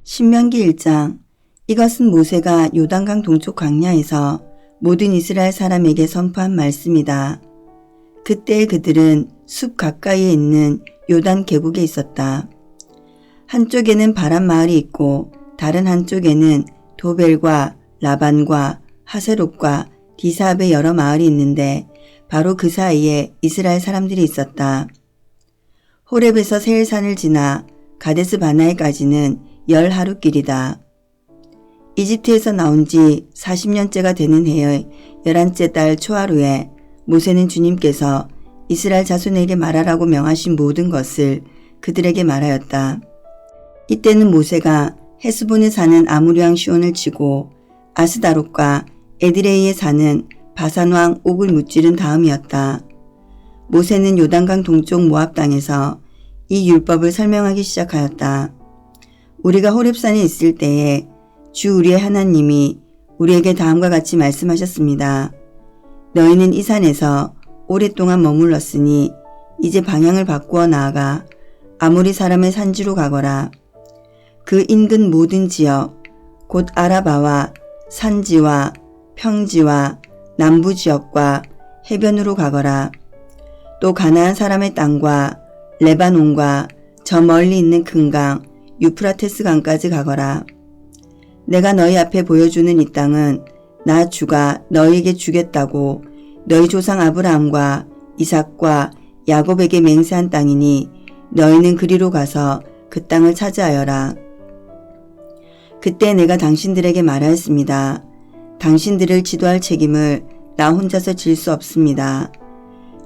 신명기 1장. 이것은 모세가 요단강 동쪽 광야에서 모든 이스라엘 사람에게 선포한 말씀이다. 그때 그들은 숲 가까이에 있는 요단 계곡에 있었다. 한쪽에는 바람 마을이 있고 다른 한쪽에는 도벨과 라반과 하세롯과 디사압의 여러 마을이 있는데 바로 그 사이에 이스라엘 사람들이 있었다. 호렙에서 세일산을 지나 가데스 바나에까지는 10하루길이다. 이집트에서 나온 지 40년째가 되는 해의 11째 달 초하루에 모세는 주님께서 이스라엘 자손에게 말하라고 명하신 모든 것을 그들에게 말하였다. 이때는 모세가 헤스본에 사는 아모리왕 시온을 치고 아스다롯과 에드레이에 사는 바산왕 옥을 무찌른 다음이었다. 모세는 요단강 동쪽 모압 땅에서 이 율법을 설명하기 시작하였다. 우리가 호렙산에 있을 때에 주 우리의 하나님이 우리에게 다음과 같이 말씀하셨습니다. 너희는 이 산에서 오랫동안 머물렀으니 이제 방향을 바꾸어 나아가 아모리 사람의 산지로 가거라. 그 인근 모든 지역 곧 아라바와 산지와 평지와 남부 지역과 해변으로 가거라. 또 가나안 사람의 땅과 레바논과 저 멀리 있는 큰 강 유프라테스 강까지 가거라. 내가 너희 앞에 보여주는 이 땅은 나 주가 너희에게 주겠다고 너희 조상 아브라함과 이삭과 야곱에게 맹세한 땅이니 너희는 그리로 가서 그 땅을 차지하여라. 그때 내가 당신들에게 말하였습니다. 당신들을 지도할 책임을 나 혼자서 질 수 없습니다.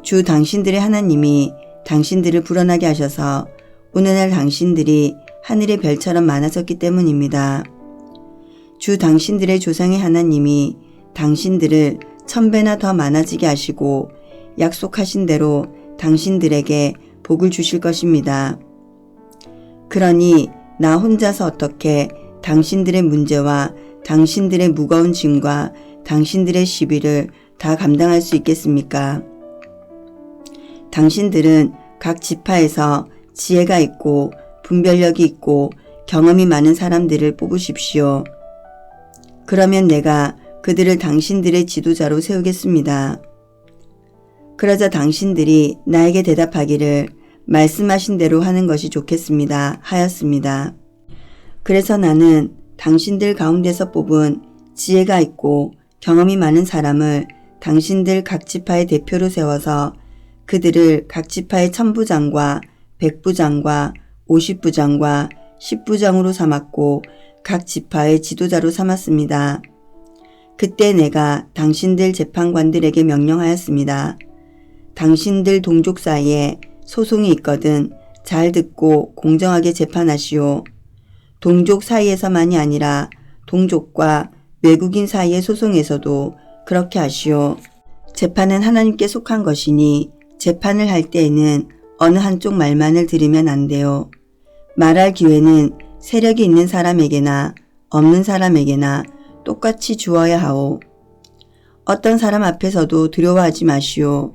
주 당신들의 하나님이 당신들을 불어나게 하셔서 오늘날 당신들이 하늘의 별처럼 많아졌기 때문입니다. 주 당신들의 조상의 하나님이 당신들을 1000배나 더 많아지게 하시고 약속하신 대로 당신들에게 복을 주실 것입니다. 그러니 나 혼자서 어떻게 당신들의 문제와 당신들의 무거운 짐과 당신들의 시비를 다 감당할 수 있겠습니까? 당신들은 각 지파에서 지혜가 있고 분별력이 있고 경험이 많은 사람들을 뽑으십시오. 그러면 내가 그들을 당신들의 지도자로 세우겠습니다. 그러자 당신들이 나에게 대답하기를 말씀하신 대로 하는 것이 좋겠습니다 하였습니다. 그래서 나는 당신들 가운데서 뽑은 지혜가 있고 경험이 많은 사람을 당신들 각 지파의 대표로 세워서 그들을 각 지파의 1000부장과 100부장과 50부장과 10부장으로 삼았고 각 지파의 지도자로 삼았습니다. 그때 내가 당신들 재판관들에게 명령하였습니다. 당신들 동족 사이에 소송이 있거든 잘 듣고 공정하게 재판하시오. 동족 사이에서만이 아니라 동족과 외국인 사이의 소송에서도 그렇게 하시오. 재판은 하나님께 속한 것이니 재판을 할 때에는 어느 한쪽 말만을 들으면 안 돼요. 말할 기회는 세력이 있는 사람에게나 없는 사람에게나 똑같이 주어야 하오. 어떤 사람 앞에서도 두려워하지 마시오.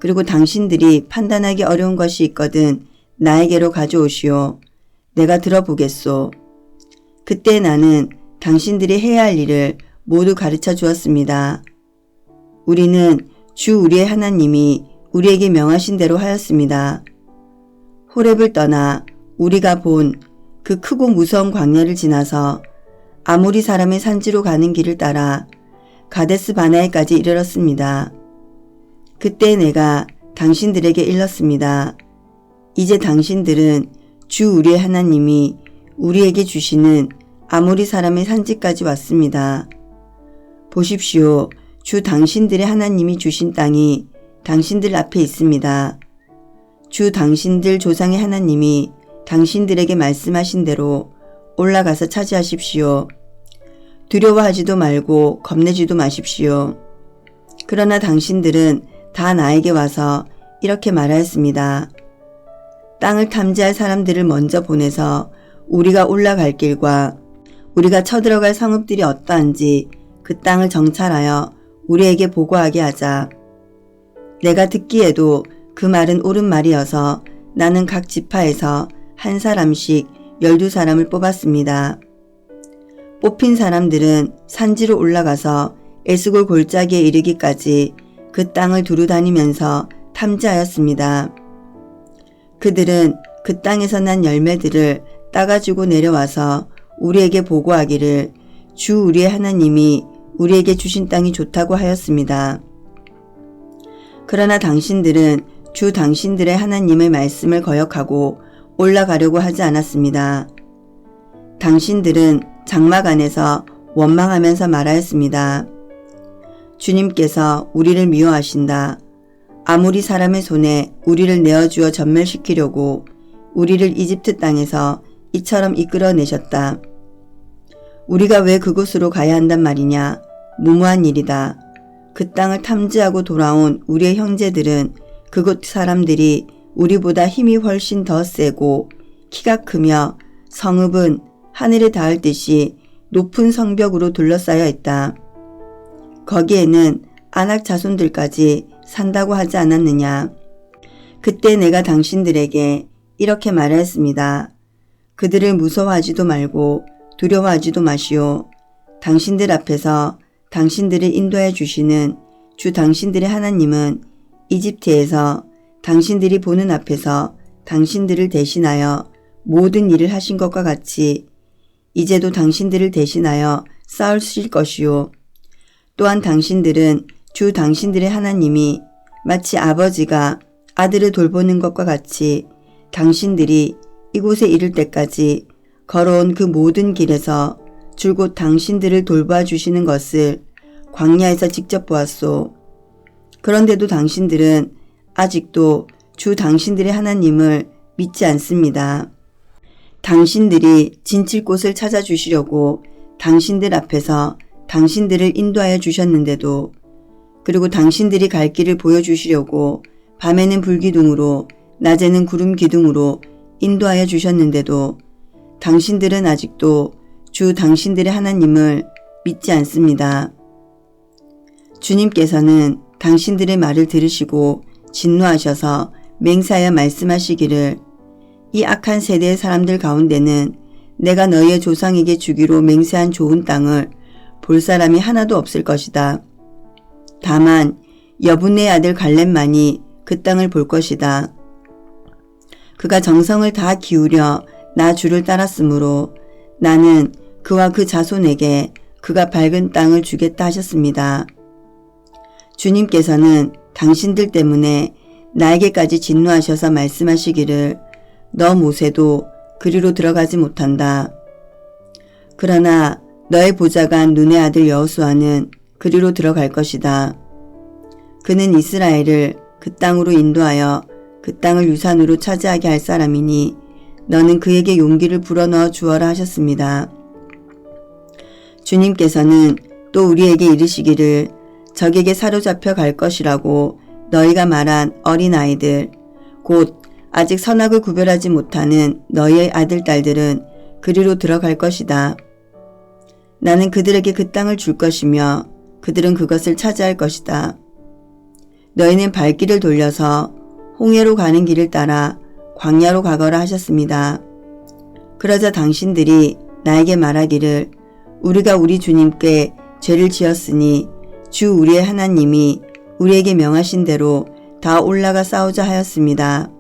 그리고 당신들이 판단하기 어려운 것이 있거든 나에게로 가져오시오. 내가 들어보겠소. 그때 나는 당신들이 해야 할 일을 모두 가르쳐 주었습니다. 우리는 주 우리의 하나님이 우리에게 명하신 대로 하였습니다. 호렙을 떠나 우리가 본 그 크고 무서운 광야를 지나서 아모리 사람의 산지로 가는 길을 따라 가데스 바나에까지 이르렀습니다. 그때 내가 당신들에게 일렀습니다. 이제 당신들은 주 우리의 하나님이 우리에게 주시는 아모리 사람의 산지까지 왔습니다. 보십시오. 주 당신들의 하나님이 주신 땅이 당신들 앞에 있습니다. 주 당신들 조상의 하나님이 당신들에게 말씀하신 대로 올라가서 차지하십시오. 두려워하지도 말고 겁내지도 마십시오. 그러나 당신들은 다 나에게 와서 이렇게 말하였습니다. 땅을 탐지할 사람들을 먼저 보내서 우리가 올라갈 길과 우리가 쳐들어갈 성읍들이 어떠한지 그 땅을 정찰하여 우리에게 보고하게 하자. 내가 듣기에도 그 말은 옳은 말이어서 나는 각 지파에서 한 사람씩 12사람을 뽑았습니다. 뽑힌 사람들은 산지로 올라가서 에스골 골짜기에 이르기까지 그 땅을 두루 다니면서 탐지하였습니다. 그들은 그 땅에서 난 열매들을 따가지고 내려와서 우리에게 보고하기를 주 우리의 하나님이 우리에게 주신 땅이 좋다고 하였습니다. 그러나 당신들은 주 당신들의 하나님의 말씀을 거역하고 올라가려고 하지 않았습니다. 당신들은 장막 안에서 원망하면서 말하였습니다. 주님께서 우리를 미워하신다. 아무리 사람의 손에 우리를 내어주어 전멸시키려고 우리를 이집트 땅에서 이처럼 이끌어내셨다. 우리가 왜 그곳으로 가야 한단 말이냐? 무모한 일이다. 그 땅을 탐지하고 돌아온 우리의 형제들은 그곳 사람들이 우리보다 힘이 훨씬 더 세고 키가 크며 성읍은 하늘에 닿을 듯이 높은 성벽으로 둘러싸여 있다. 거기에는 아낙 자손들까지 산다고 하지 않았느냐. 그때 내가 당신들에게 이렇게 말하였습니다. 그들을 무서워하지도 말고 두려워하지도 마시오. 당신들 앞에서 당신들을 인도해 주시는 주 당신들의 하나님은 이집트에서 당신들이 보는 앞에서 당신들을 대신하여 모든 일을 하신 것과 같이 이제도 당신들을 대신하여 싸우실 것이요. 또한 당신들은 주 당신들의 하나님이 마치 아버지가 아들을 돌보는 것과 같이 당신들이 이곳에 이를 때까지 걸어온 그 모든 길에서 줄곧 당신들을 돌봐 주시는 것을 광야에서 직접 보았소. 그런데도 당신들은 아직도 주 당신들의 하나님을 믿지 않습니다. 당신들이 진칠 곳을 찾아주시려고 당신들 앞에서 당신들을 인도하여 주셨는데도, 그리고 당신들이 갈 길을 보여주시려고 밤에는 불기둥으로 낮에는 구름 기둥으로 인도하여 주셨는데도 당신들은 아직도 주 당신들의 하나님을 믿지 않습니다. 주님께서는 당신들의 말을 들으시고 진노하셔서 맹세하여 말씀하시기를 이 악한 세대의 사람들 가운데는 내가 너희의 조상에게 주기로 맹세한 좋은 땅을 볼 사람이 하나도 없을 것이다. 다만 여분의 아들 갈렙만이 그 땅을 볼 것이다. 그가 정성을 다 기울여 나 주를 따랐으므로 나는 그와 그 자손에게 그가 밟은 땅을 주겠다 하셨습니다. 주님께서는 당신들 때문에 나에게까지 진노하셔서 말씀하시기를 너 모세도 그리로 들어가지 못한다. 그러나 너의 보좌관 눈의 아들 여호수아는 그리로 들어갈 것이다. 그는 이스라엘을 그 땅으로 인도하여 그 땅을 유산으로 차지하게 할 사람이니 너는 그에게 용기를 불어넣어 주어라 하셨습니다. 주님께서는 또 우리에게 이르시기를 적에게 사로잡혀 갈 것이라고 너희가 말한 어린아이들 곧 아직 선악을 구별하지 못하는 너희의 아들 딸들은 그리로 들어갈 것이다. 나는 그들에게 그 땅을 줄 것이며 그들은 그것을 차지할 것이다. 너희는 발길을 돌려서 홍해로 가는 길을 따라 광야로 가거라 하셨습니다. 그러자 당신들이 나에게 말하기를 우리가 우리 주님께 죄를 지었으니 주 우리의 하나님이 우리에게 명하신 대로 다 올라가 싸우자 하였습니다.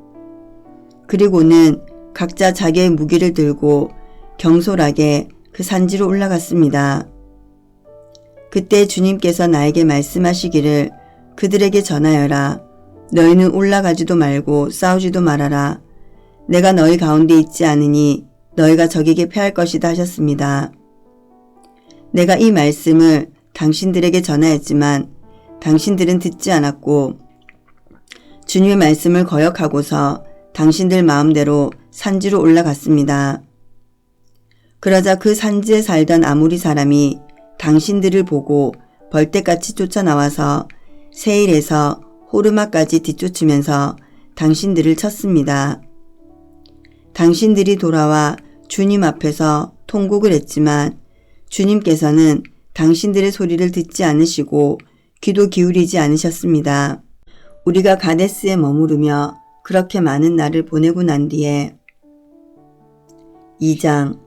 그리고는 각자 자기의 무기를 들고 경솔하게 그 산지로 올라갔습니다. 그때 주님께서 나에게 말씀하시기를 그들에게 전하여라. 너희는 올라가지도 말고 싸우지도 말아라. 내가 너희 가운데 있지 않으니 너희가 적에게 패할 것이다 하셨습니다. 내가 이 말씀을 당신들에게 전하였지만 당신들은 듣지 않았고 주님의 말씀을 거역하고서 당신들 마음대로 산지로 올라갔습니다. 그러자 그 산지에 살던 아모리 사람이 당신들을 보고 벌떼같이 쫓아나와서 세일에서 호르마까지 뒤쫓으면서 당신들을 쳤습니다. 당신들이 돌아와 주님 앞에서 통곡을 했지만 주님께서는 당신들의 소리를 듣지 않으시고 귀도 기울이지 않으셨습니다. 우리가 가데스에 머무르며 그렇게 많은 날을 보내고 난 뒤에 2장.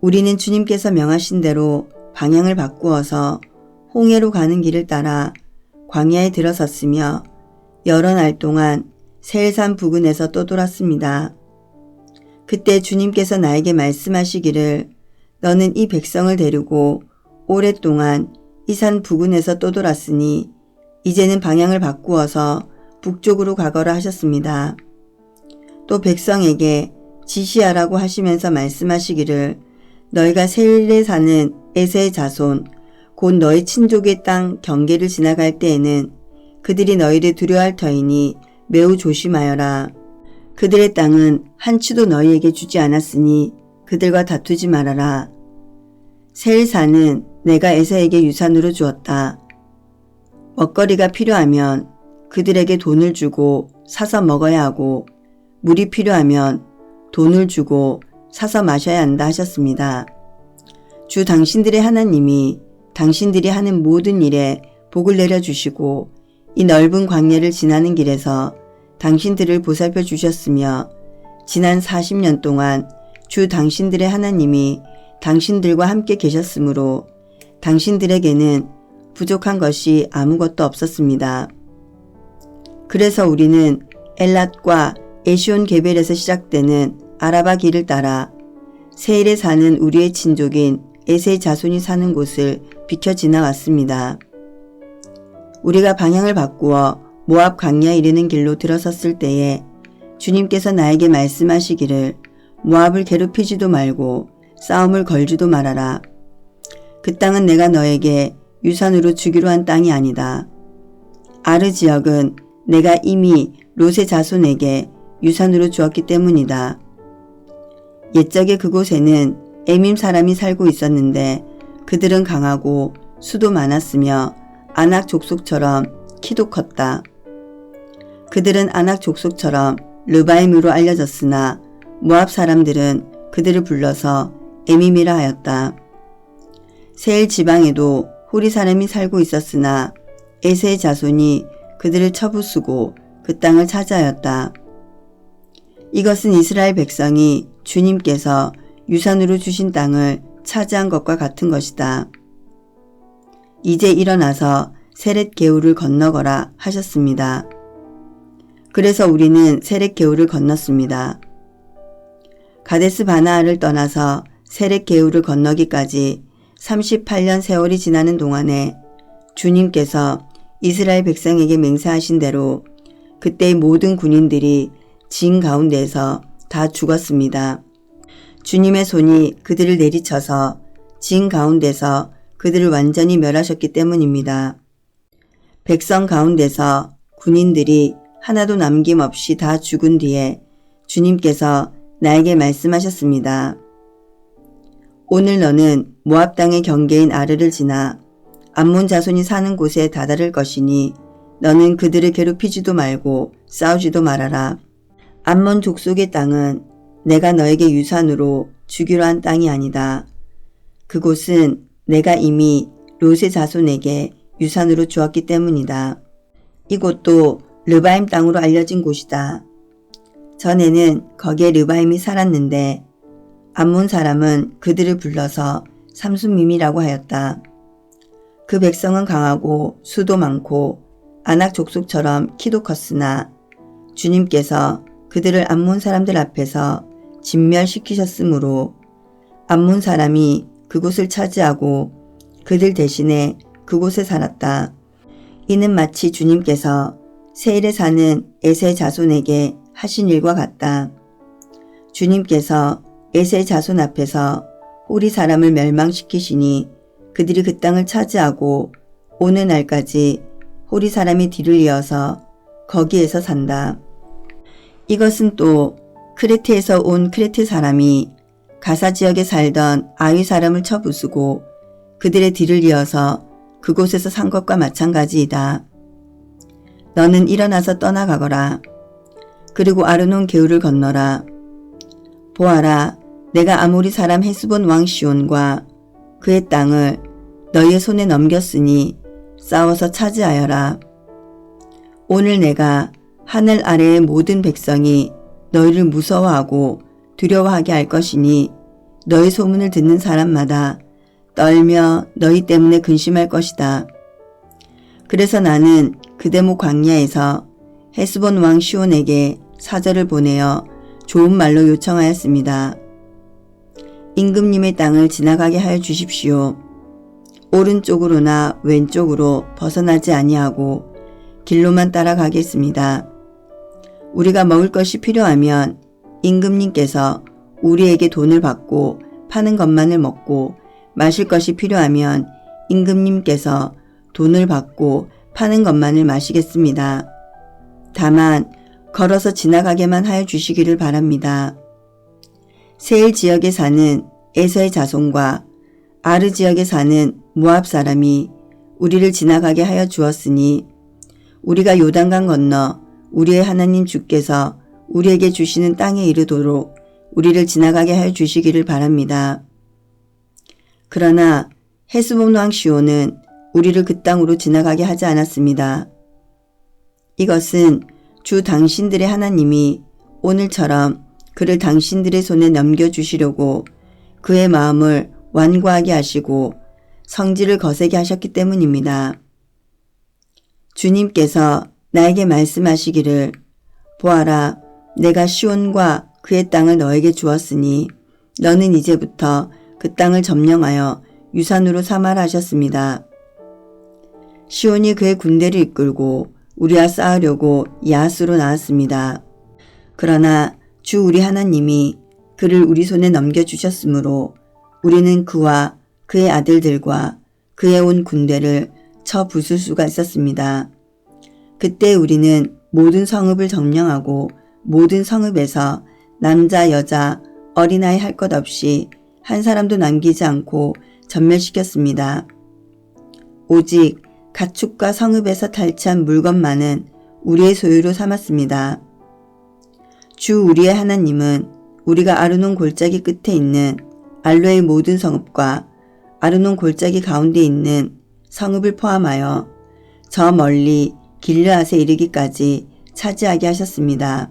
우리는 주님께서 명하신 대로 방향을 바꾸어서 홍해로 가는 길을 따라 광야에 들어섰으며 여러 날 동안 세일산 부근에서 떠돌았습니다. 그때 주님께서 나에게 말씀하시기를 너는 이 백성을 데리고 오랫동안 이 산 부근에서 떠돌았으니 이제는 방향을 바꾸어서 북쪽으로 가거라 하셨습니다. 또 백성에게 지시하라고 하시면서 말씀하시기를 너희가 세일에 사는 에서의 자손 곧 너희 친족의 땅 경계를 지나갈 때에는 그들이 너희를 두려워할 터이니 매우 조심하여라. 그들의 땅은 한 치도 너희에게 주지 않았으니 그들과 다투지 말아라. 세일산은 내가 에서에게 유산으로 주었다. 먹거리가 필요하면 그들에게 돈을 주고 사서 먹어야 하고 물이 필요하면 돈을 주고 사서 마셔야 한다 하셨습니다. 주 당신들의 하나님이 당신들이 하는 모든 일에 복을 내려주시고 이 넓은 광야를 지나는 길에서 당신들을 보살펴 주셨으며 지난 40년 동안 주 당신들의 하나님이 당신들과 함께 계셨으므로 당신들에게는 부족한 것이 아무것도 없었습니다. 그래서 우리는 엘랏과 에시온 게벨에서 시작되는 아라바 길을 따라 세일에 사는 우리의 친족인 에세의 자손이 사는 곳을 비켜 지나왔습니다. 우리가 방향을 바꾸어 모압 광야에 이르는 길로 들어섰을 때에 주님께서 나에게 말씀하시기를 모압을 괴롭히지도 말고 싸움을 걸지도 말아라. 그 땅은 내가 너에게 유산으로 주기로 한 땅이 아니다. 아르 지역은 내가 이미 롯의 자손에게 유산으로 주었기 때문이다. 옛적에 그곳에는 에밈 사람이 살고 있었는데 그들은 강하고 수도 많았으며 아낙 족속처럼 키도 컸다. 그들은 아낙 족속처럼 르바임으로 알려졌으나 모압 사람들은 그들을 불러서 에밈이라 하였다. 세일 지방에도 호리 사람이 살고 있었으나 에세의 자손이 그들을 쳐부수고 그 땅을 차지하였다. 이것은 이스라엘 백성이 주님께서 유산으로 주신 땅을 차지한 것과 같은 것이다. 이제 일어나서 세렛 게울을 건너거라 하셨습니다. 그래서 우리는 세렛 게울을 건넜습니다. 가데스 바나아를 떠나서 세렛 게울을 건너기까지 38년 세월이 지나는 동안에 주님께서 이스라엘 백성에게 맹세하신 대로 그때의 모든 군인들이 진 가운데서 다 죽었습니다. 주님의 손이 그들을 내리쳐서 진 가운데서 그들을 완전히 멸하셨기 때문입니다. 백성 가운데서 군인들이 하나도 남김없이 다 죽은 뒤에 주님께서 나에게 말씀하셨습니다. 오늘 너는 모압 땅의 경계인 아르를 지나 암몬 자손이 사는 곳에 다다를 것이니 너는 그들을 괴롭히지도 말고 싸우지도 말아라. 암몬 족속의 땅은 내가 너에게 유산으로 주기로 한 땅이 아니다. 그곳은 내가 이미 롯의 자손에게 유산으로 주었기 때문이다. 이곳도 르바임 땅으로 알려진 곳이다. 전에는 거기에 르바임이 살았는데 암몬 사람은 그들을 불러서 삼순밈이라고 하였다. 그 백성은 강하고 수도 많고 아낙 족속처럼 키도 컸으나 주님께서 그들을 암몬 사람들 앞에서 진멸시키셨으므로 암몬 사람이 그곳을 차지하고 그들 대신에 그곳에 살았다. 이는 마치 주님께서 세일에 사는 에세 자손에게 하신 일과 같다. 주님께서 에세 자손 앞에서 호리 사람을 멸망시키시니 그들이 그 땅을 차지하고 오늘날까지 호리 사람이 뒤를 이어서 거기에서 산다. 이것은 또 크레트에서 온 크레트 사람이 가사 지역에 살던 아위 사람을 쳐부수고 그들의 뒤를 이어서 그곳에서 산 것과 마찬가지이다. 너는 일어나서 떠나가거라. 그리고 아르논 게울을 건너라. 보아라, 내가 아모리 사람 헤스본 왕 시온과 그의 땅을 너희의 손에 넘겼으니 싸워서 차지하여라. 오늘 내가 하늘 아래의 모든 백성이 너희를 무서워하고 두려워하게 할 것이니 너의 소문을 듣는 사람마다 떨며 너희 때문에 근심할 것이다. 그래서 나는 그데모 광야에서 헤스본 왕 시온에게 사절을 보내어 좋은 말로 요청하였습니다. 임금님의 땅을 지나가게 하여 주십시오. 오른쪽으로나 왼쪽으로 벗어나지 아니하고 길로만 따라가겠습니다. 우리가 먹을 것이 필요하면 임금님께서 우리에게 돈을 받고 파는 것만을 먹고 마실 것이 필요하면 임금님께서 돈을 받고 파는 것만을 마시겠습니다. 다만 걸어서 지나가게만 하여 주시기를 바랍니다. 세일 지역에 사는 에서의 자손과 아르 지역에 사는 모압 사람이 우리를 지나가게 하여 주었으니 우리가 요단강 건너 우리의 하나님 주께서 우리에게 주시는 땅에 이르도록 우리를 지나가게 하여 주시기를 바랍니다. 그러나 헤스본 왕 시온은 우리를 그 땅으로 지나가게 하지 않았습니다. 이것은 주 당신들의 하나님이 오늘처럼 그를 당신들의 손에 넘겨주시려고 그의 마음을 완고하게 하시고 성질을 거세게 하셨기 때문입니다. 주님께서 나에게 말씀하시기를 보아라, 내가 시온과 그의 땅을 너에게 주었으니 너는 이제부터 그 땅을 점령하여 유산으로 삼아라 하셨습니다. 시온이 그의 군대를 이끌고 우리와 싸우려고 야하스로 나왔습니다. 그러나 주 우리 하나님이 그를 우리 손에 넘겨주셨으므로 우리는 그와 그의 아들들과 그의 온 군대를 쳐 부술 수가 있었습니다. 그때 우리는 모든 성읍을 점령하고 모든 성읍에서 남자, 여자, 어린아이 할 것 없이 한 사람도 남기지 않고 전멸시켰습니다. 오직 가축과 성읍에서 탈취한 물건만은 우리의 소유로 삼았습니다. 주 우리의 하나님은 우리가 아르논 골짜기 끝에 있는 알로의 모든 성읍과 아르논 골짜기 가운데 있는 성읍을 포함하여 저 멀리 길르앗에 이르기까지 차지하게 하셨습니다.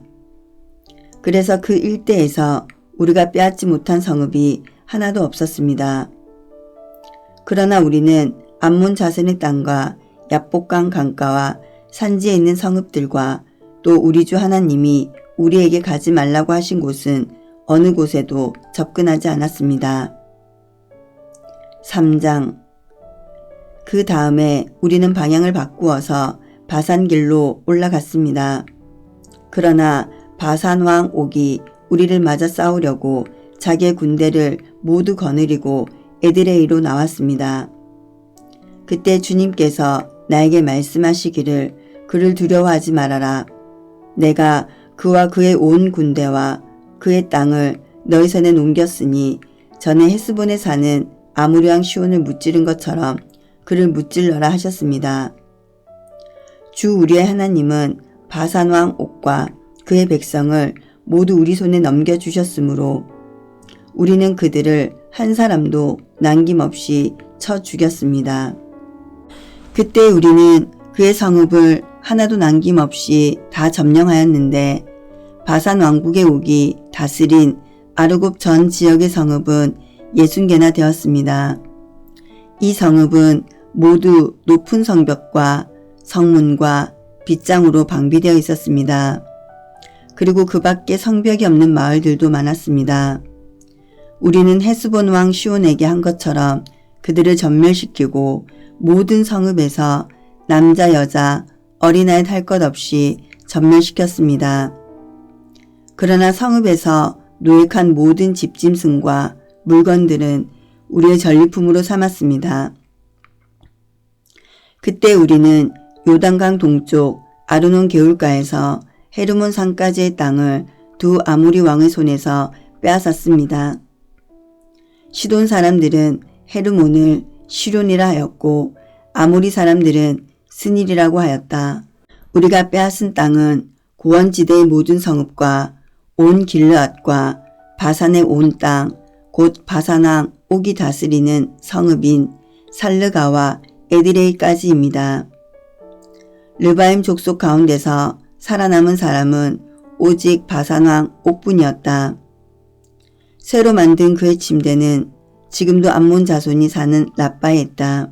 그래서 그 일대에서 우리가 빼앗지 못한 성읍이 하나도 없었습니다. 그러나 우리는 암몬 자손의 땅과 야복강 강가와 산지에 있는 성읍들과 또 우리 주 하나님이 우리에게 가지 말라고 하신 곳은 어느 곳에도 접근하지 않았습니다. 3장. 그 다음에 우리는 방향을 바꾸어서 바산길로 올라갔습니다. 그러나 바산 왕 옥이 우리를 맞아 싸우려고 자기의 군대를 모두 거느리고 에드레이로 나왔습니다. 그때 주님께서 나에게 말씀하시기를 그를 두려워하지 말아라. 내가 그와 그의 온 군대와 그의 땅을 너희 손에 넘겼으니 전에 헤스본에 사는 아모리 왕 시온을 무찌른 것처럼 그를 무찔러라 하셨습니다. 주 우리의 하나님은 바산 왕 옥과 그의 백성을 모두 우리 손에 넘겨주셨으므로 우리는 그들을 한 사람도 남김없이 쳐 죽였습니다. 그때 우리는 그의 성읍을 하나도 남김없이 다 점령하였는데 바산 왕국의 옥이 다스린 아르곱 전 지역의 성읍은 60개나 되었습니다. 이 성읍은 모두 높은 성벽과 성문과 빗장으로 방비되어 있었습니다. 그리고 그 밖에 성벽이 없는 마을들도 많았습니다. 우리는 헤스본 왕 시온에게 한 것처럼 그들을 전멸시키고 모든 성읍에서 남자, 여자, 어린아이 할 것 없이 전멸시켰습니다. 그러나 성읍에서 노획한 모든 집짐승과 물건들은 우리의 전리품으로 삼았습니다. 그때 우리는 요단강 동쪽 아르논 개울가에서 헤르몬 산까지의 땅을 두 아모리 왕의 손에서 빼앗았습니다. 시돈 사람들은 헤르몬을 시론이라 하였고 아모리 사람들은 스닐이라고 하였다. 우리가 빼앗은 땅은 고원지대의 모든 성읍과 온 길르앗과 바산의 온 땅, 곧 바산왕 옥이 다스리는 성읍인 살르가와 에드레이까지입니다. 르바임 족속 가운데서 살아남은 사람은 오직 바산왕 옥뿐이었다. 새로 만든 그의 침대는 지금도 암몬 자손이 사는 라빠에 있다.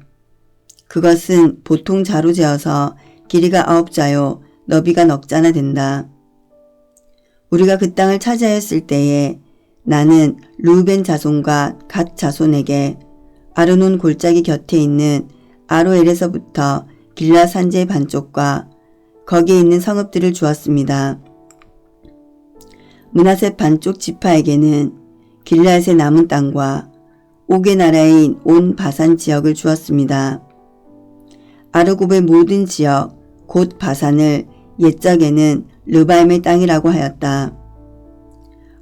그것은 보통 자로 재어서 길이가 9자요 너비가 넉자나 된다. 우리가 그 땅을 차지하였을 때에 나는 르우벤 자손과 갓 자손에게 아르논 골짜기 곁에 있는 아로엘에서부터 길라 산지의 반쪽과 거기에 있는 성읍들을 주었습니다. 므낫세 반쪽 지파에게는 길라앗의 남은 땅과 옥의 나라인 온 바산 지역을 주었습니다. 아르곱의 모든 지역 곧 바산을 옛적에는 르바임의 땅이라고 하였다.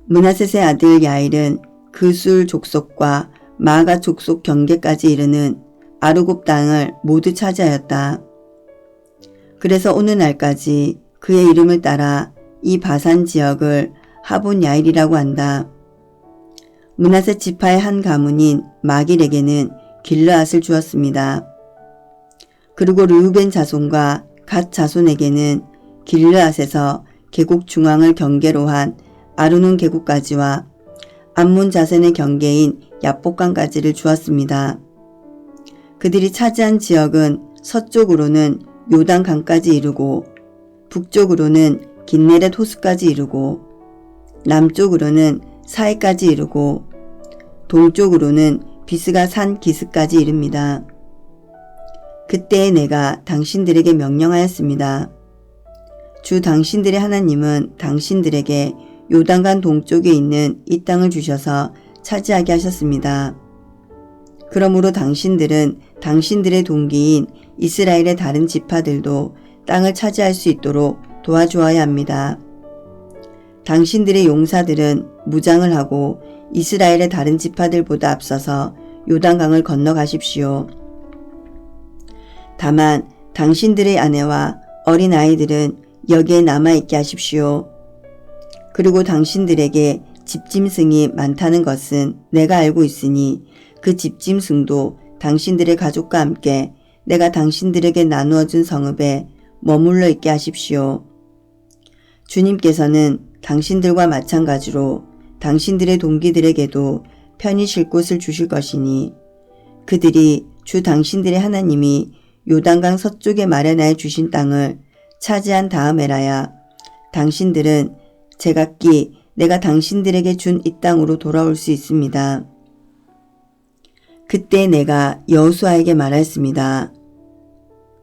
므낫셋의 아들 야일은 그술 족속과 마가 족속 경계까지 이르는 아르곱 땅을 모두 차지하였다. 그래서 오늘날까지 그의 이름을 따라 이 바산 지역을 하본 야일이라고 한다. 므낫세 지파의 한 가문인 마길에게는 길르앗을 주었습니다. 그리고 르우벤 자손과 갓 자손에게는 길르앗에서 계곡 중앙을 경계로 한 아르논 계곡까지와 암몬 자손의 경계인 야복강까지를 주었습니다. 그들이 차지한 지역은 서쪽으로는 요단강까지 이르고 북쪽으로는 긴네렛 호수까지 이르고 남쪽으로는 사해까지 이르고 동쪽으로는 비스가 산 기스까지 이릅니다. 그때에 내가 당신들에게 명령하였습니다. 주 당신들의 하나님은 당신들에게 요단강 동쪽에 있는 이 땅을 주셔서 차지하게 하셨습니다. 그러므로 당신들은 당신들의 동기인 이스라엘의 다른 지파들도 땅을 차지할 수 있도록 도와주어야 합니다. 당신들의 용사들은 무장을 하고 이스라엘의 다른 지파들보다 앞서서 요단강을 건너가십시오. 다만 당신들의 아내와 어린아이들은 여기에 남아있게 하십시오. 그리고 당신들에게 집짐승이 많다는 것은 내가 알고 있으니 그 집짐승도 당신들의 가족과 함께 내가 당신들에게 나누어준 성읍에 머물러 있게 하십시오. 주님께서는 당신들과 마찬가지로 당신들의 동기들에게도 편히 쉴 곳을 주실 것이니 그들이 주 당신들의 하나님이 요단강 서쪽에 마련하여 주신 땅을 차지한 다음에라야 당신들은 제각기 내가 당신들에게 준 이 땅으로 돌아올 수 있습니다. 그때 내가 여호수아에게 말하였습니다.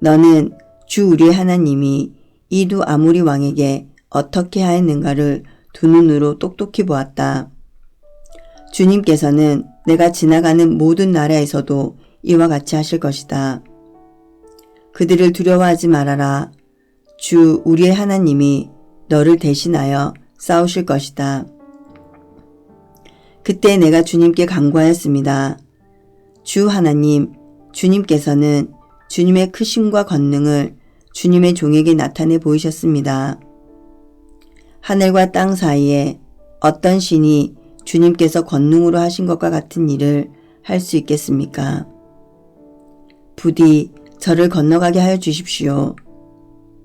너는 주 우리의 하나님이 이두 아모리 왕에게 어떻게 하였는가를 두 눈으로 똑똑히 보았다. 주님께서는 내가 지나가는 모든 나라에서도 이와 같이 하실 것이다. 그들을 두려워하지 말아라. 주 우리의 하나님이 너를 대신하여 싸우실 것이다. 그때 내가 주님께 간구하였습니다. 주 하나님, 주님께서는 주님의 크심과 권능을 주님의 종에게 나타내 보이셨습니다. 하늘과 땅 사이에 어떤 신이 주님께서 권능으로 하신 것과 같은 일을 할 수 있겠습니까? 부디 저를 건너가게 하여 주십시오.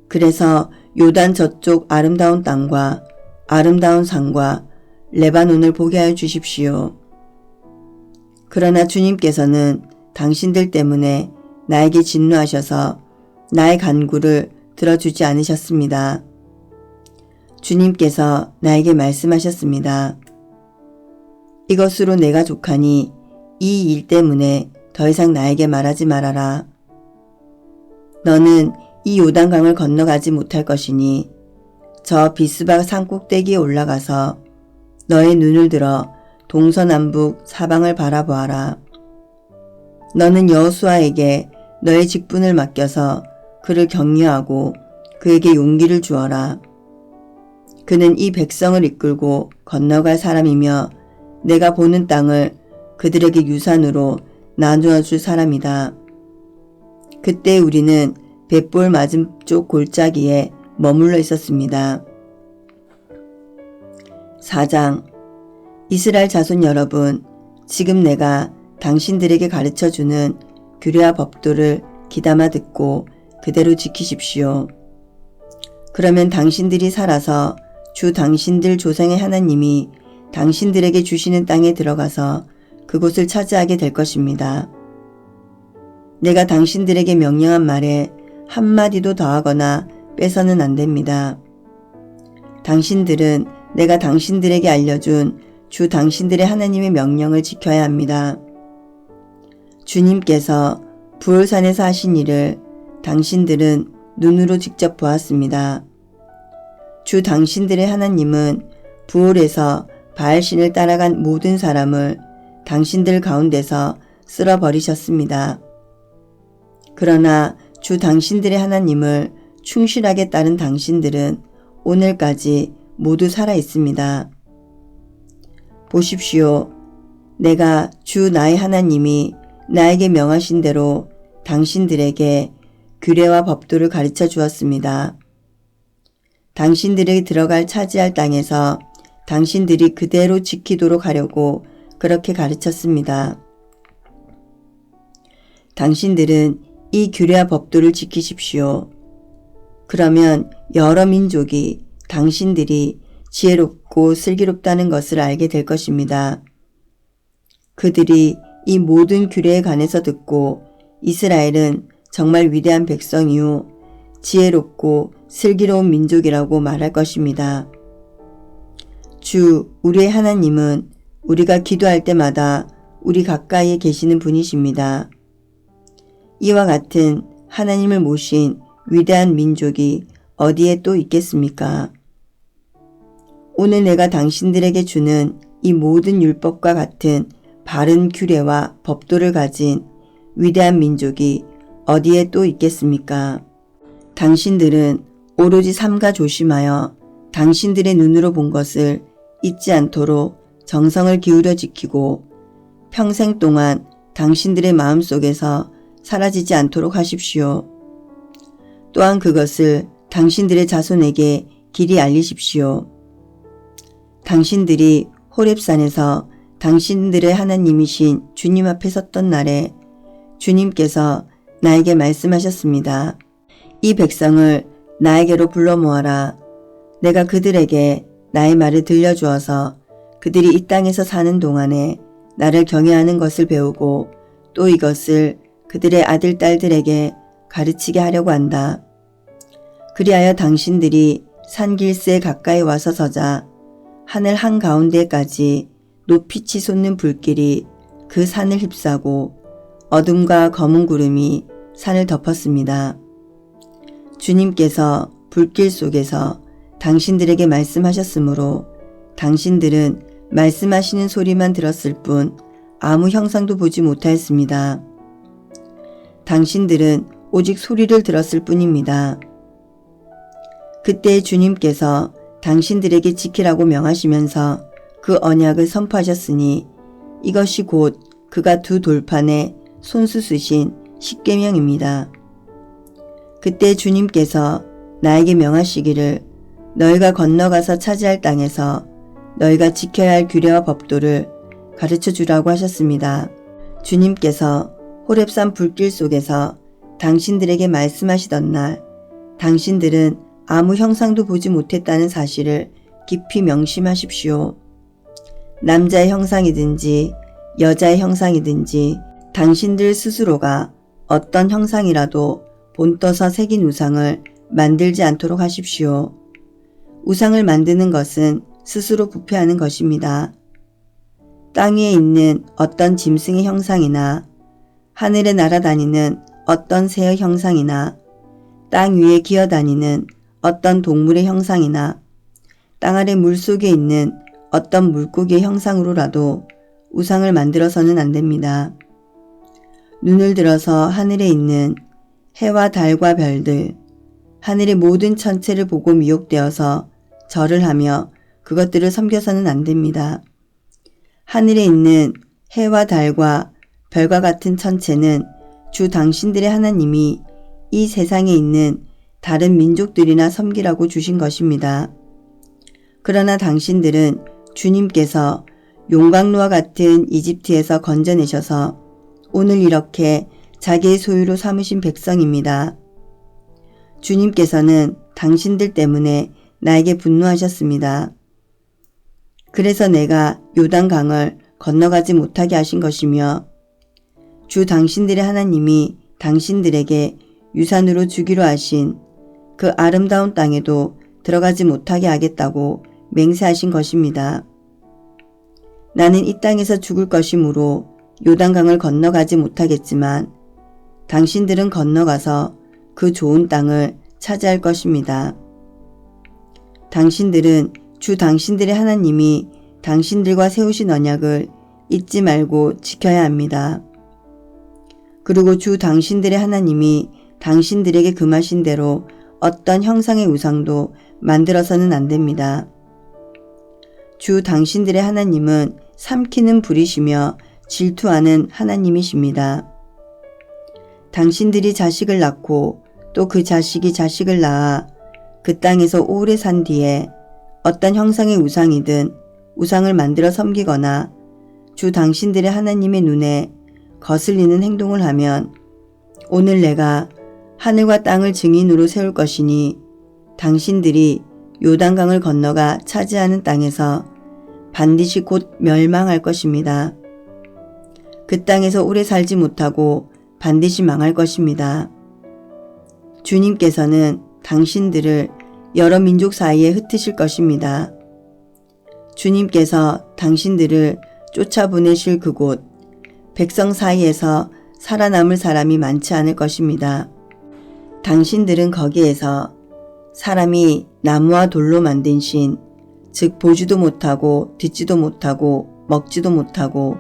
그래서 요단 저쪽 아름다운 땅과 아름다운 산과 레바논을 보게 하여 주십시오. 그러나 주님께서는 당신들 때문에 나에게 진노하셔서 나의 간구를 들어주지 않으셨습니다. 주님께서 나에게 말씀하셨습니다. 이것으로 내가 족하니 이 일 때문에 더 이상 나에게 말하지 말아라. 너는 이 요단강을 건너가지 못할 것이니 저 비스바 산 꼭대기에 올라가서 너의 눈을 들어 동서남북 사방을 바라보아라. 너는 여호수아에게 너의 직분을 맡겨서 그를 격려하고 그에게 용기를 주어라. 그는 이 백성을 이끌고 건너갈 사람이며 내가 보는 땅을 그들에게 유산으로 나누어 줄 사람이다. 그때 우리는 벳볼 맞은쪽 골짜기에 머물러 있었습니다. 4장. 이스라엘 자손 여러분, 지금 내가 당신들에게 가르쳐주는 규례와 법도를 귀담아 듣고 그대로 지키십시오. 그러면 당신들이 살아서 주 당신들 조상의 하나님이 당신들에게 주시는 땅에 들어가서 그곳을 차지하게 될 것입니다. 내가 당신들에게 명령한 말에 한마디도 더하거나 빼서는 안 됩니다. 당신들은 내가 당신들에게 알려준 주 당신들의 하나님의 명령을 지켜야 합니다. 주님께서 부올산에서 하신 일을 당신들은 눈으로 직접 보았습니다. 주 당신들의 하나님은 부올에서 바알신을 따라간 모든 사람을 당신들 가운데서 쓸어버리셨습니다. 그러나 주 당신들의 하나님을 충실하게 따른 당신들은 오늘까지 모두 살아 있습니다. 보십시오. 내가 주 나의 하나님이 나에게 명하신 대로 당신들에게 규례와 법도를 가르쳐 주었습니다. 당신들이 들어갈 차지할 땅에서 당신들이 그대로 지키도록 하려고 그렇게 가르쳤습니다. 당신들은 이 규례와 법도를 지키십시오. 그러면 여러 민족이 당신들이 지혜롭고 슬기롭다는 것을 알게 될 것입니다. 그들이 이 모든 규례에 관해서 듣고 이스라엘은 정말 위대한 백성이요 지혜롭고 슬기로운 민족이라고 말할 것입니다. 주 우리의 하나님은 우리가 기도할 때마다 우리 가까이에 계시는 분이십니다. 이와 같은 하나님을 모신 위대한 민족이 어디에 또 있겠습니까? 오늘 내가 당신들에게 주는 이 모든 율법과 같은 바른 규례와 법도를 가진 위대한 민족이 어디에 또 있겠습니까? 당신들은 오로지 삼가 조심하여 당신들의 눈으로 본 것을 잊지 않도록 정성을 기울여 지키고 평생 동안 당신들의 마음속에서 사라지지 않도록 하십시오. 또한 그것을 당신들의 자손에게 길이 알리십시오. 당신들이 호렙산에서 당신들의 하나님이신 주님 앞에 섰던 날에 주님께서 나에게 말씀하셨습니다. 이 백성을 나에게로 불러 모아라. 내가 그들에게 나의 말을 들려주어서 그들이 이 땅에서 사는 동안에 나를 경외하는 것을 배우고 또 이것을 그들의 아들, 딸들에게 가르치게 하려고 한다. 그리하여 당신들이 산길새에 가까이 와서 서자 하늘 한가운데까지 높이 치솟는 불길이 그 산을 휩싸고 어둠과 검은 구름이 산을 덮었습니다. 주님께서 불길 속에서 당신들에게 말씀하셨으므로 당신들은 말씀하시는 소리만 들었을 뿐 아무 형상도 보지 못하였습니다. 당신들은 오직 소리를 들었을 뿐입니다. 그때 주님께서 당신들에게 지키라고 명하시면서 그 언약을 선포하셨으니 이것이 곧 그가 두 돌판에 손수 쓰신 십계명입니다. 그때 주님께서 나에게 명하시기를 너희가 건너가서 차지할 땅에서 너희가 지켜야 할 규례와 법도를 가르쳐 주라고 하셨습니다. 주님께서 호렙산 불길 속에서 당신들에게 말씀하시던 날 당신들은 아무 형상도 보지 못했다는 사실을 깊이 명심하십시오. 남자의 형상이든지 여자의 형상이든지 당신들 스스로가 어떤 형상이라도 본떠서 새긴 우상을 만들지 않도록 하십시오. 우상을 만드는 것은 스스로 부패하는 것입니다. 땅 위에 있는 어떤 짐승의 형상이나 하늘에 날아다니는 어떤 새의 형상이나 땅 위에 기어다니는 어떤 동물의 형상이나 땅 아래 물속에 있는 어떤 물고기의 형상으로라도 우상을 만들어서는 안 됩니다. 눈을 들어서 하늘에 있는 해와 달과 별들, 하늘의 모든 천체를 보고 미혹되어서 절을 하며 그것들을 섬겨서는 안 됩니다. 하늘에 있는 해와 달과 별과 같은 천체는 주 당신들의 하나님이 이 세상에 있는 다른 민족들이나 섬기라고 주신 것입니다. 그러나 당신들은 주님께서 용광로와 같은 이집트에서 건져내셔서 오늘 이렇게 자기의 소유로 삼으신 백성입니다. 주님께서는 당신들 때문에 나에게 분노하셨습니다. 그래서 내가 요단강을 건너가지 못하게 하신 것이며 주 당신들의 하나님이 당신들에게 유산으로 주기로 하신 그 아름다운 땅에도 들어가지 못하게 하겠다고 맹세하신 것입니다. 나는 이 땅에서 죽을 것이므로 요단강을 건너가지 못하겠지만 당신들은 건너가서 그 좋은 땅을 차지할 것입니다. 당신들은 주 당신들의 하나님이 당신들과 세우신 언약을 잊지 말고 지켜야 합니다. 그리고 주 당신들의 하나님이 당신들에게 금하신 대로 어떤 형상의 우상도 만들어서는 안 됩니다. 주 당신들의 하나님은 삼키는 불이시며 질투하는 하나님이십니다. 당신들이 자식을 낳고 또 그 자식이 자식을 낳아 그 땅에서 오래 산 뒤에 어떤 형상의 우상이든 우상을 만들어 섬기거나 주 당신들의 하나님의 눈에 거슬리는 행동을 하면 오늘 내가 하늘과 땅을 증인으로 세울 것이니 당신들이 요단강을 건너가 차지하는 땅에서 반드시 곧 멸망할 것입니다. 그 땅에서 오래 살지 못하고 반드시 망할 것입니다. 주님께서는 당신들을 여러 민족 사이에 흩으실 것입니다. 주님께서 당신들을 쫓아보내실 그곳, 백성 사이에서 살아남을 사람이 많지 않을 것입니다. 당신들은 거기에서 사람이 나무와 돌로 만든 신, 즉 보지도 못하고 듣지도 못하고 먹지도 못하고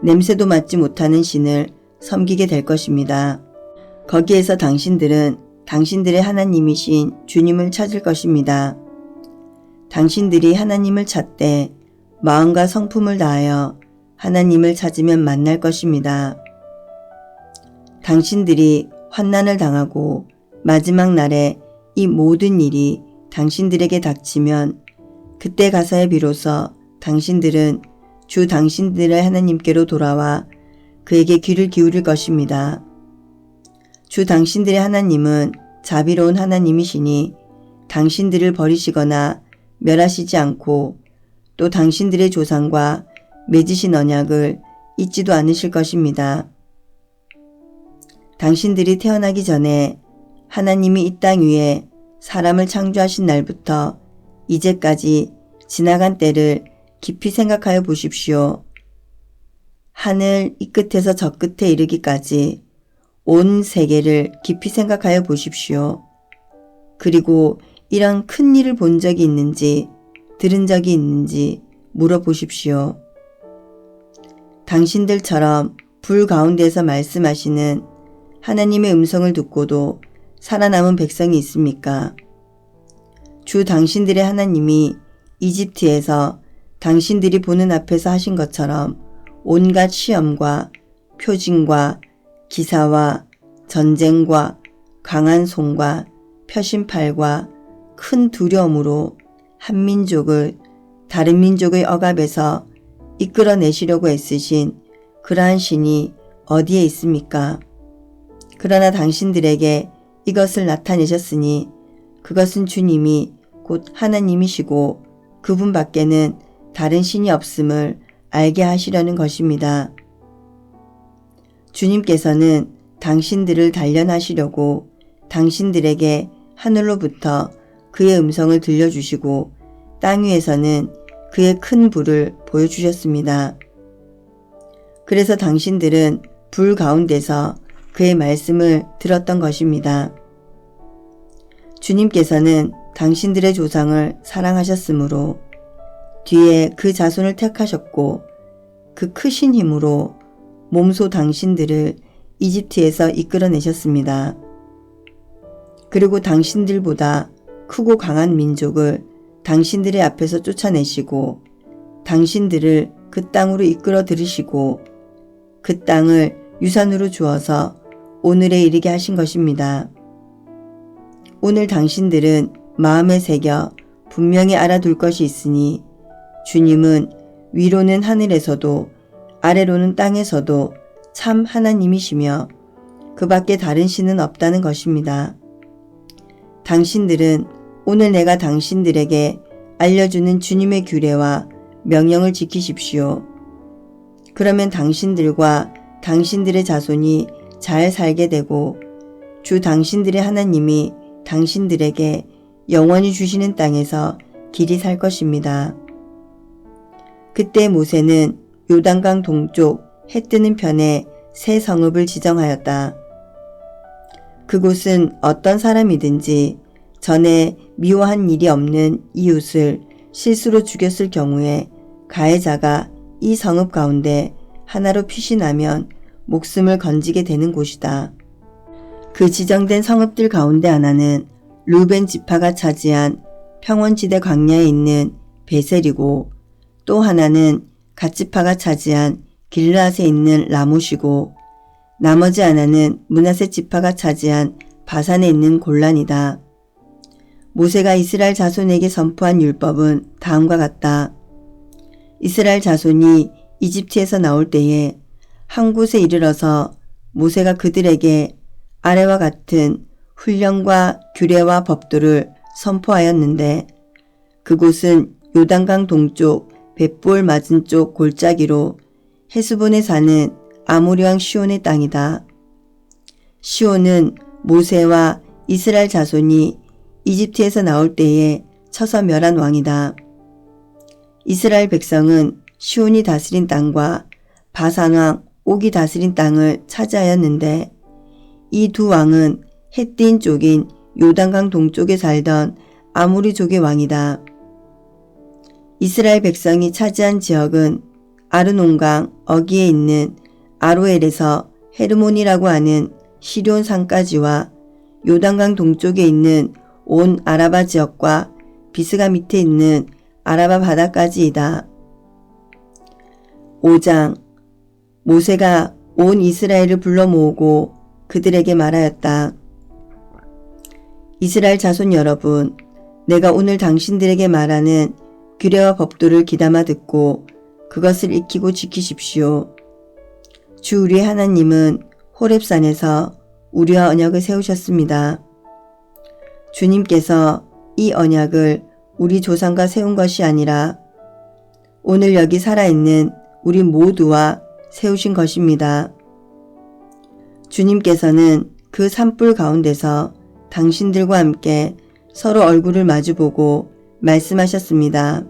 냄새도 맡지 못하는 신을 섬기게 될 것입니다. 거기에서 당신들은 당신들의 하나님이신 주님을 찾을 것입니다. 당신들이 하나님을 찾되 마음과 성품을 다하여 하나님을 찾으면 만날 것입니다. 당신들이 환난을 당하고 마지막 날에 이 모든 일이 당신들에게 닥치면 그때 가서야 비로소 당신들은 주 당신들의 하나님께로 돌아와 그에게 귀를 기울일 것입니다. 주 당신들의 하나님은 자비로운 하나님이시니 당신들을 버리시거나 멸하시지 않고 또 당신들의 조상과 맺으신 언약을 잊지도 않으실 것입니다. 당신들이 태어나기 전에 하나님이 이 땅 위에 사람을 창조하신 날부터 이제까지 지나간 때를 깊이 생각하여 보십시오. 하늘 이 끝에서 저 끝에 이르기까지 온 세계를 깊이 생각하여 보십시오. 그리고 이런 큰 일을 본 적이 있는지 들은 적이 있는지 물어보십시오. 당신들처럼 불 가운데서 말씀하시는 하나님의 음성을 듣고도 살아남은 백성이 있습니까? 주 당신들의 하나님이 이집트에서 당신들이 보는 앞에서 하신 것처럼 온갖 시험과 표징과 기사와 전쟁과 강한 손과 표심팔과 큰 두려움으로 한 민족을 다른 민족의 억압에서 이끌어내시려고 애쓰신 그러한 신이 어디에 있습니까? 그러나 당신들에게 이것을 나타내셨으니 그것은 주님이 곧 하나님이시고 그분 밖에는 다른 신이 없음을 알게 하시려는 것입니다. 주님께서는 당신들을 단련하시려고 당신들에게 하늘로부터 그의 음성을 들려주시고 땅 위에서는 그의 큰 불을 보여주셨습니다. 그래서 당신들은 불 가운데서 그의 말씀을 들었던 것입니다. 주님께서는 당신들의 조상을 사랑하셨으므로 뒤에 그 자손을 택하셨고 그 크신 힘으로 몸소 당신들을 이집트에서 이끌어내셨습니다. 그리고 당신들보다 크고 강한 민족을 당신들의 앞에서 쫓아내시고 당신들을 그 땅으로 이끌어 들이시고 그 땅을 유산으로 주어서 오늘에 이르게 하신 것입니다. 오늘 당신들은 마음에 새겨 분명히 알아둘 것이 있으니 주님은 위로는 하늘에서도 아래로는 땅에서도 참 하나님이시며 그 밖에 다른 신은 없다는 것입니다. 당신들은 오늘 내가 당신들에게 알려주는 주님의 규례와 명령을 지키십시오. 그러면 당신들과 당신들의 자손이 잘 살게 되고 주 당신들의 하나님이 당신들에게 영원히 주시는 땅에서 길이 살 것입니다. 그때 모세는 요단강 동쪽 해 뜨는 편에 새 성읍을 지정하였다. 그곳은 어떤 사람이든지 전에 미워한 일이 없는 이웃을 실수로 죽였을 경우에 가해자가 이 성읍 가운데 하나로 피신하면 목숨을 건지게 되는 곳이다. 그 지정된 성읍들 가운데 하나는 르벤 지파가 차지한 평원지대 광야에 있는 베셀이고 또 하나는 갓 지파가 차지한 길르앗에 있는 라못이고 나머지 하나는 므낫세 지파가 차지한 바산에 있는 골란이다. 모세가 이스라엘 자손에게 선포한 율법은 다음과 같다. 이스라엘 자손이 이집트에서 나올 때에 한 곳에 이르러서 모세가 그들에게 아래와 같은 훈령과 규례와 법도를 선포하였는데 그곳은 요단강 동쪽 벳볼 맞은쪽 골짜기로 헤스본에 사는 아모리 왕 시온의 땅이다. 시온은 모세와 이스라엘 자손이 이집트에서 나올 때에 쳐서 멸한 왕이다. 이스라엘 백성은 시온이 다스린 땅과 바산 왕 옥이 다스린 땅을 차지하였는데 이 두 왕은 헷디인 쪽인 요단강 동쪽에 살던 아모리족의 왕이다. 이스라엘 백성이 차지한 지역은 아르논강 어기에 있는 아로엘에서 헤르몬이라고 하는 시돈 산까지와 요단강 동쪽에 있는 온 아라바 지역과 비스가 밑에 있는 아라바 바다까지이다. 5장 모세가 온 이스라엘을 불러 모으고 그들에게 말하였다. 이스라엘 자손 여러분, 내가 오늘 당신들에게 말하는 규례와 법도를 귀담아 듣고 그것을 익히고 지키십시오. 주 우리의 하나님은 호렙산에서 우리와 언약을 세우셨습니다. 주님께서 이 언약을 우리 조상과 세운 것이 아니라 오늘 여기 살아있는 우리 모두와 세우신 것입니다. 주님께서는 그 산불 가운데서 당신들과 함께 서로 얼굴을 마주보고 말씀하셨습니다.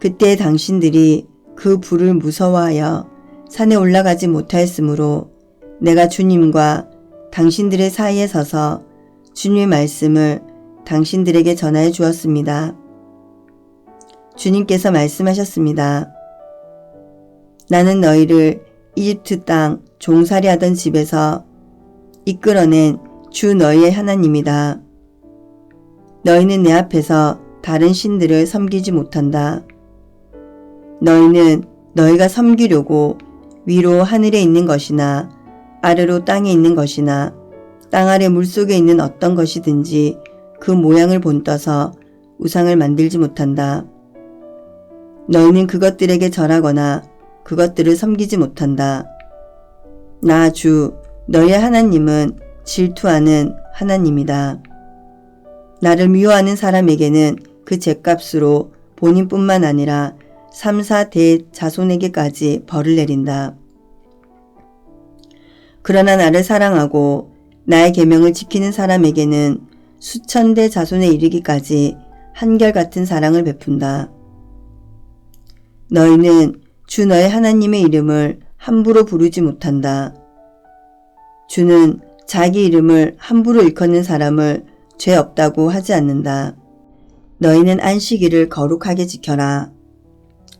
그때 당신들이 그 불을 무서워하여 산에 올라가지 못하였으므로 내가 주님과 당신들의 사이에 서서 주님의 말씀을 당신들에게 전하여 주었습니다. 주님께서 말씀하셨습니다. 나는 너희를 이집트 땅 종살이 하던 집에서 이끌어낸 주 너희의 하나님이다. 너희는 내 앞에서 다른 신들을 섬기지 못한다. 너희는 너희가 섬기려고 위로 하늘에 있는 것이나 아래로 땅에 있는 것이나 땅 아래 물속에 있는 어떤 것이든지 그 모양을 본떠서 우상을 만들지 못한다. 너희는 그것들에게 절하거나 그것들을 섬기지 못한다. 나 주 너희의 하나님은 질투하는 하나님이다. 나를 미워하는 사람에게는 그 죗값으로 본인뿐만 아니라 3, 4대 자손에게까지 벌을 내린다. 그러나 나를 사랑하고 나의 계명을 지키는 사람에게는 수천 대 자손에 이르기까지 한결같은 사랑을 베푼다. 너희는 주 너의 하나님의 이름을 함부로 부르지 못한다. 주는 자기 이름을 함부로 일컫는 사람을 죄 없다고 하지 않는다. 너희는 안식일을 거룩하게 지켜라.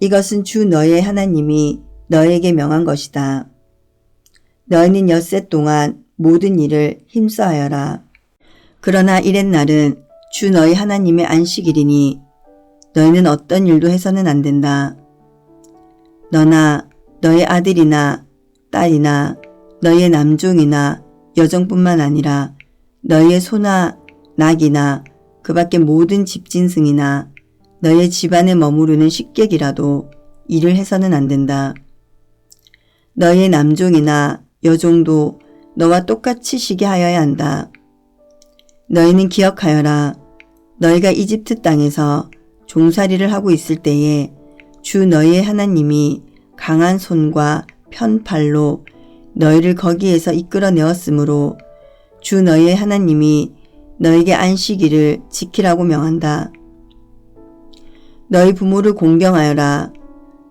이것은 주 너의 하나님이 너에게 명한 것이다. 너희는 엿새 동안 모든 일을 힘써하여라. 그러나 이렛날은 주 너희 하나님의 안식일이니 너희는 어떤 일도 해서는 안 된다. 너나 너의 아들이나 딸이나 너희의 남종이나 여종뿐만 아니라 너희의 소나 낙이나 그 밖의 모든 집짐승이나 너희의 집안에 머무르는 식객이라도 일을 해서는 안 된다. 너희의 남종이나 여종도 너와 똑같이 쉬게 하여야 한다. 너희는 기억하여라. 너희가 이집트 땅에서 종살이를 하고 있을 때에 주 너희의 하나님이 강한 손과 편팔로 너희를 거기에서 이끌어내었으므로 주 너희의 하나님이 너희에게 안식일을 지키라고 명한다. 너희 부모를 공경하여라.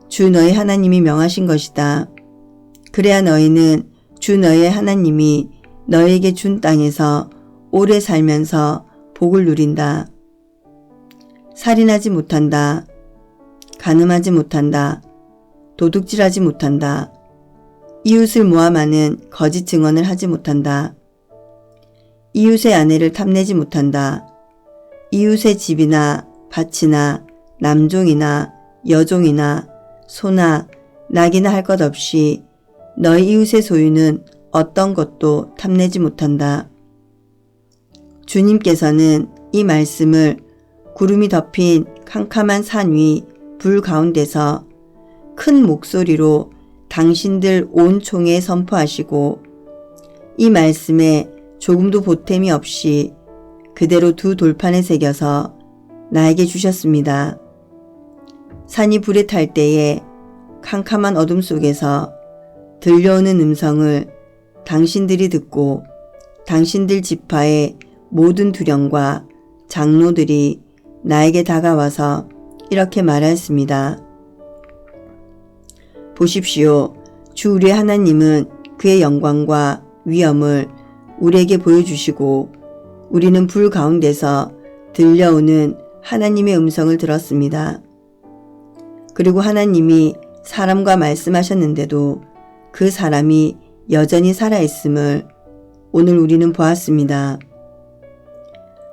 주 너희 하나님이 명하신 것이다. 그래야 너희는 주 너희의 하나님이 너희에게 준 땅에서 오래 살면서 복을 누린다. 살인하지 못한다. 간음하지 못한다. 도둑질하지 못한다. 이웃을 모함하는 거짓 증언을 하지 못한다. 이웃의 아내를 탐내지 못한다. 이웃의 집이나 밭이나 남종이나 여종이나 소나 낙이나 할 것 없이 너희 이웃의 소유는 어떤 것도 탐내지 못한다. 주님께서는 이 말씀을 구름이 덮인 캄캄한 산 위 불 가운데서 큰 목소리로 당신들 온 총회에 선포하시고 이 말씀에 조금도 보탬이 없이 그대로 두 돌판에 새겨서 나에게 주셨습니다. 산이 불에 탈 때에 캄캄한 어둠 속에서 들려오는 음성을 당신들이 듣고 당신들 지파의 모든 두령과 장로들이 나에게 다가와서 이렇게 말하였습니다. 보십시오. 주 우리의 하나님은 그의 영광과 위엄을 우리에게 보여주시고 우리는 불 가운데서 들려오는 하나님의 음성을 들었습니다. 그리고 하나님이 사람과 말씀하셨는데도 그 사람이 여전히 살아있음을 오늘 우리는 보았습니다.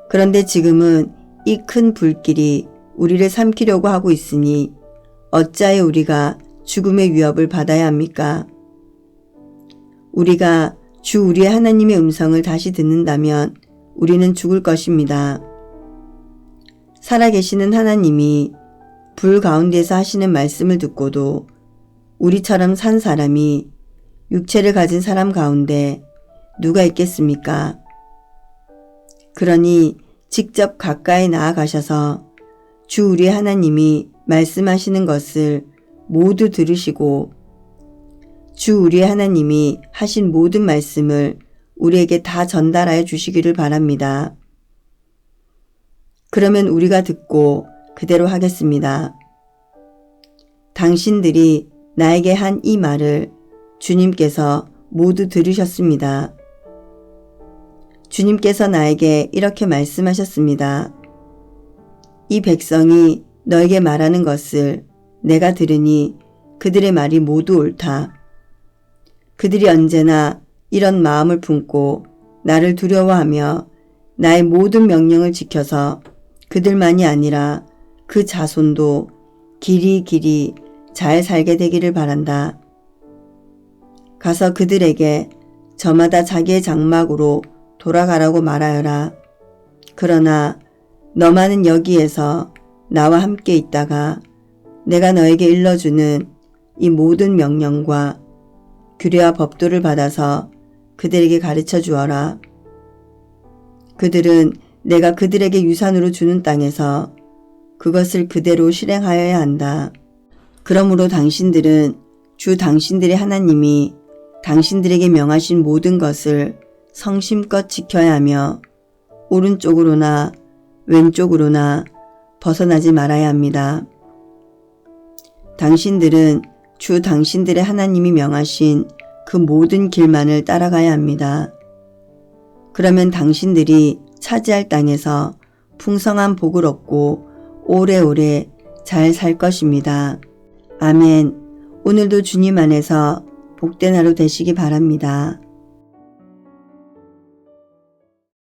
그런데 지금은 이 큰 불길이 우리를 삼키려고 하고 있으니 어찌하여 우리가 죽음의 위협을 받아야 합니까? 우리가 주 우리의 하나님의 음성을 다시 듣는다면 우리는 죽을 것입니다. 살아계시는 하나님이 불 가운데서 하시는 말씀을 듣고도 우리처럼 산 사람이 육체를 가진 사람 가운데 누가 있겠습니까? 그러니 직접 가까이 나아가셔서 주 우리의 하나님이 말씀하시는 것을 모두 들으시고 주 우리의 하나님이 하신 모든 말씀을 우리에게 다 전달하여 주시기를 바랍니다. 그러면 우리가 듣고 그대로 하겠습니다. 당신들이 나에게 한 이 말을 주님께서 모두 들으셨습니다. 주님께서 나에게 이렇게 말씀하셨습니다. 이 백성이 너에게 말하는 것을 내가 들으니 그들의 말이 모두 옳다. 그들이 언제나 이런 마음을 품고 나를 두려워하며 나의 모든 명령을 지켜서 그들만이 아니라 그 자손도 길이 잘 살게 되기를 바란다. 가서 그들에게 저마다 자기의 장막으로 돌아가라고 말하여라. 그러나 너만은 여기에서 나와 함께 있다가 내가 너에게 일러주는 이 모든 명령과 규례와 법도를 받아서 그들에게 가르쳐 주어라. 그들은 내가 그들에게 유산으로 주는 땅에서 그것을 그대로 실행하여야 한다. 그러므로 당신들은 주 당신들의 하나님이 당신들에게 명하신 모든 것을 성심껏 지켜야 하며 오른쪽으로나 왼쪽으로나 벗어나지 말아야 합니다. 당신들은 주 당신들의 하나님이 명하신 그 모든 길만을 따라가야 합니다. 그러면 당신들이 차지할 땅에서 풍성한 복을 얻고 오래오래 잘 살 것입니다. 아멘. 오늘도 주님 안에서 복된 하루 되시기 바랍니다.